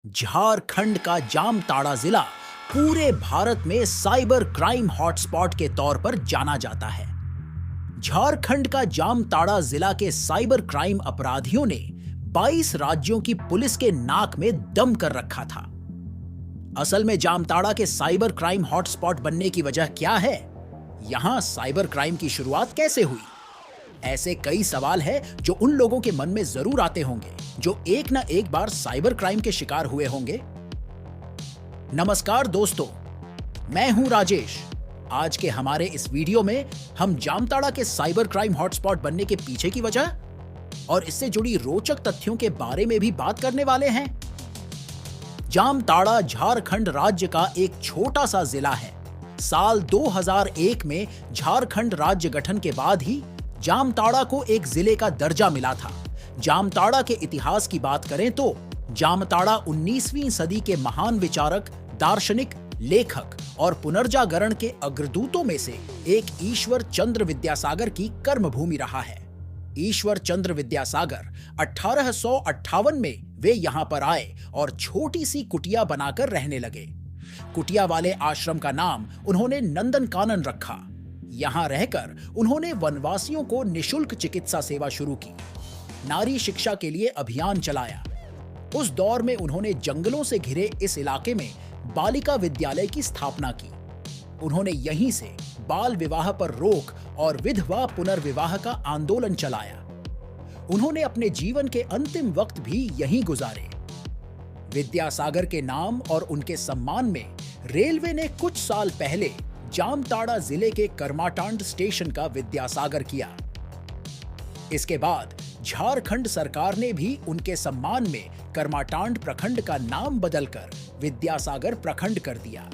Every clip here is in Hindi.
झारखंड का जामताड़ा जिला पूरे भारत में साइबर क्राइम हॉटस्पॉट के तौर पर जाना जाता है। झारखंड का जामताड़ा जिला के साइबर क्राइम अपराधियों ने 22 राज्यों की पुलिस के नाक में दम कर रखा था। असल में जामताड़ा के साइबर क्राइम हॉटस्पॉट बनने की वजह क्या है? यहां साइबर क्राइम की शुरुआत कैसे हुई? ऐसे कई सवाल हैं जो उन लोगों के मन में जरूर आते होंगे जो एक ना एक बार साइबर क्राइम के शिकार हुए होंगे। नमस्कार दोस्तों, मैं हूं राजेश। आज के हमारे इस वीडियो में हम जामताड़ा के साइबर क्राइम हॉटस्पॉट बनने के पीछे की वजह और इससे जुड़ी रोचक तथ्यों के बारे में भी बात करने वाले हैं। जामताड़ा झारखंड राज्य का एक छोटा सा जिला है। साल 2001 में झारखंड राज्य गठन के बाद ही जामताड़ा को एक जिले का दर्जा मिला था। जामताड़ा के इतिहास की बात करें तो जामताड़ा 19वीं सदी के महान विचारक, दार्शनिक, लेखक और पुनर्जागरण के अग्रदूतों में से एक ईश्वर चंद्र विद्यासागर की कर्मभूमि रहा है। ईश्वर चंद्र विद्यासागर 1858 में वे यहाँ पर आए और छोटी सी कुटिया बनाकर रहने लगे। कुटिया वाले आश्रम का नाम उन्होंने नंदन कानन रखा। यहाँ रहकर उन्होंने वनवासियों को निशुल्क चिकित्सा सेवा शुरू की, नारी शिक्षा के लिए अभियान चलाया। उस दौर में उन्होंने जंगलों से घिरे इस इलाके में बालिका विद्यालय की स्थापना की। उन्होंने यहीं से बाल विवाह पर रोक और विधवा पुनर्विवाह का आंदोलन चलाया। उन्होंने अपने जीवन के अंतिम वक्त भी यहीं गुजारे। विद्यासागर के नाम और उनके सम्मान में रेलवे ने कुछ साल पहले जामताड़ा जिले के करमाटांड स्टेशन का विद्यासागर किया। इसके बाद झारखंड सरकार ने भी उनके सम्मान में करमाटांड प्रखंड का नाम बदलकर विद्यासागर प्रखंड कर दिया।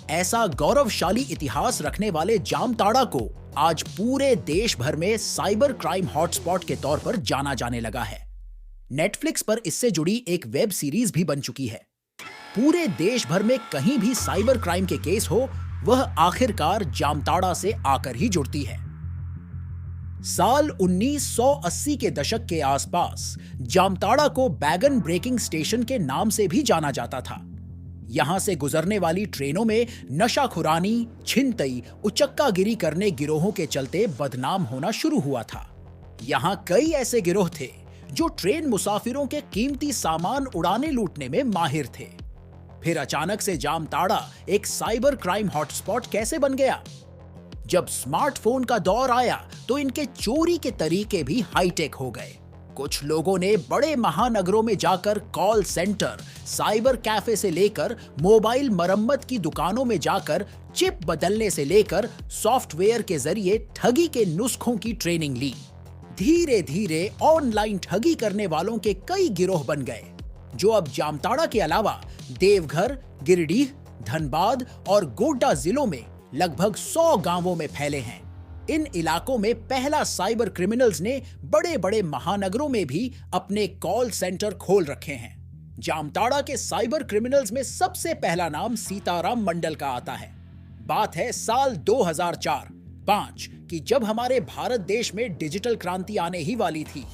ऐसा गौरवशाली इतिहास रखने वाले जामताड़ा को आज पूरे देश भर में साइबर क्राइम हॉटस्पॉट के तौर पर जाना जाने लगा है। नेटफ्लिक्स पर इससे जुड़ी एक वेब सीरीज भी बन चुकी है। पूरे देश भर में कहीं भी साइबर क्राइम के केस हो, वह आखिरकार जामताड़ा से आकर ही जुड़ती है। साल 1980 के दशक के आसपास जामताड़ा को बैगन ब्रेकिंग स्टेशन के नाम से भी जाना जाता था। यहां से गुजरने वाली ट्रेनों में नशाखुरानी, छिनतई, उचक्कागिरी करने गिरोहों के चलते बदनाम होना शुरू हुआ था। यहां कई ऐसे गिरोह थे जो ट्रेन मुसाफिरों के कीमती सामान उड़ाने लूटने में माहिर थे। फिर अचानक से जामताड़ा एक साइबर क्राइम हॉटस्पॉट कैसे बन गया? जब स्मार्टफोन का दौर आया तो इनके चोरी के तरीके भी हाईटेक हो गए। कुछ लोगों ने बड़े महानगरों में जाकर कॉल सेंटर, साइबर कैफे से लेकर मोबाइल मरम्मत की दुकानों में जाकर चिप बदलने से लेकर सॉफ्टवेयर के जरिए ठगी के नुस्खों की ट्रेनिंग ली। धीरे धीरे ऑनलाइन ठगी करने वालों के कई गिरोह बन गए, जो अब जामताड़ा के अलावा देवघर, गिरिडीह, धनबाद और गोड्डा जिलों में लगभग 100 गांवों में फैले हैं। इन इलाकों में पहला साइबर क्रिमिनल्स ने बड़े बड़े महानगरों में भी अपने कॉल सेंटर खोल रखे हैं। जामताड़ा के साइबर क्रिमिनल्स में सबसे पहला नाम सीताराम मंडल का आता है। बात है साल 2004-05 की, जब हमारे भारत देश में डिजिटल क्रांति आने ही वाली थी।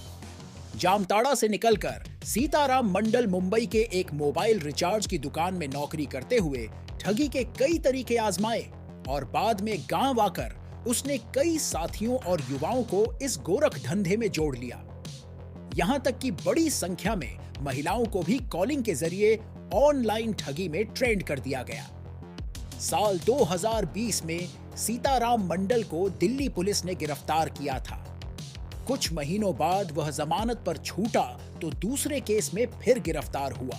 जामताड़ा से निकलकर सीताराम मंडल मुंबई के एक मोबाइल रिचार्ज की दुकान में नौकरी करते हुए ठगी के कई तरीके आजमाए और बाद में गांव आकर उसने कई साथियों और युवाओं को इस गोरख धंधे में जोड़ लिया। यहां तक कि बड़ी संख्या में महिलाओं को भी कॉलिंग के जरिए ऑनलाइन ठगी में ट्रेंड कर दिया गया। साल 2020 में सीताराम मंडल को दिल्ली पुलिस ने गिरफ्तार किया था। कुछ महीनों बाद वह जमानत पर छूटा तो दूसरे केस में फिर गिरफ्तार हुआ।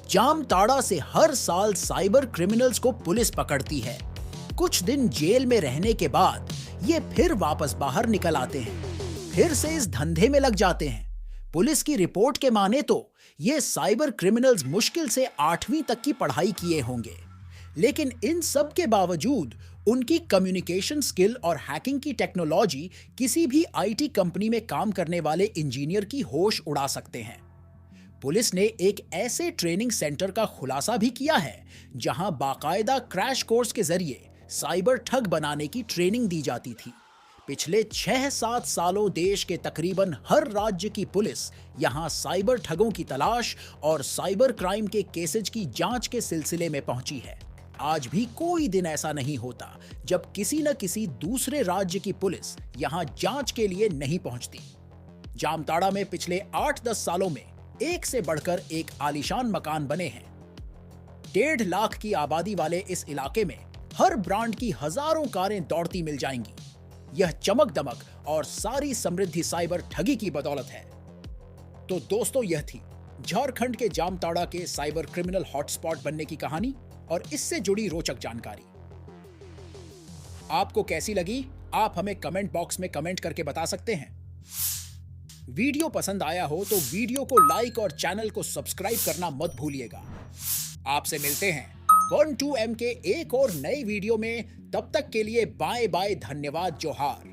जामताड़ा से हर साल साइबर क्रिमिनल्स को पुलिस पकड़ती है। कुछ दिन जेल में रहने के बाद ये फिर वापस बाहर निकल आते हैं, फिर से इस धंधे में लग जाते हैं। पुलिस की रिपोर्ट के माने तो ये साइबर क्रिमिनल्स मुश्किल से 8वीं तक की पढ़ाई किए होंगे, लेकिन इन सब के बावजूद उनकी कम्युनिकेशन स्किल और हैकिंग की टेक्नोलॉजी किसी भी आईटी कंपनी में काम करने वाले इंजीनियर की होश उड़ा सकते हैं। पुलिस ने एक ऐसे ट्रेनिंग सेंटर का खुलासा भी किया है जहां बाकायदा क्रैश कोर्स के जरिए साइबर ठग बनाने की ट्रेनिंग दी जाती थी। पिछले 6-7 सालों देश के तकरीबन हर राज्य की पुलिस यहां साइबर ठगों की तलाश और साइबर क्राइम के केसेज की जांच के सिलसिले में पहुंची है। आज भी कोई दिन ऐसा नहीं होता जब किसी न किसी दूसरे राज्य की पुलिस यहां जांच के लिए नहीं पहुंचती। जामताड़ा में पिछले 8-10 सालों में एक से बढ़कर एक आलीशान मकान बने हैं। 1.5 लाख की आबादी वाले इस इलाके में हर ब्रांड की हजारों कारें दौड़ती मिल जाएंगी। यह चमक दमक और सारी समृद्धि साइबर ठगी की बदौलत है। तो दोस्तों, यह थी झारखंड के जामताड़ा के साइबर क्रिमिनल हॉटस्पॉट बनने की कहानी और इससे जुड़ी रोचक जानकारी। आपको कैसी लगी? आप हमें कमेंट बॉक्स में कमेंट करके बता सकते हैं। वीडियो पसंद आया हो तो वीडियो को लाइक और चैनल को सब्सक्राइब करना मत भूलिएगा। आपसे मिलते हैं 12M के एक और नए वीडियो में। तब तक के लिए बाय बाय, धन्यवाद, जोहार।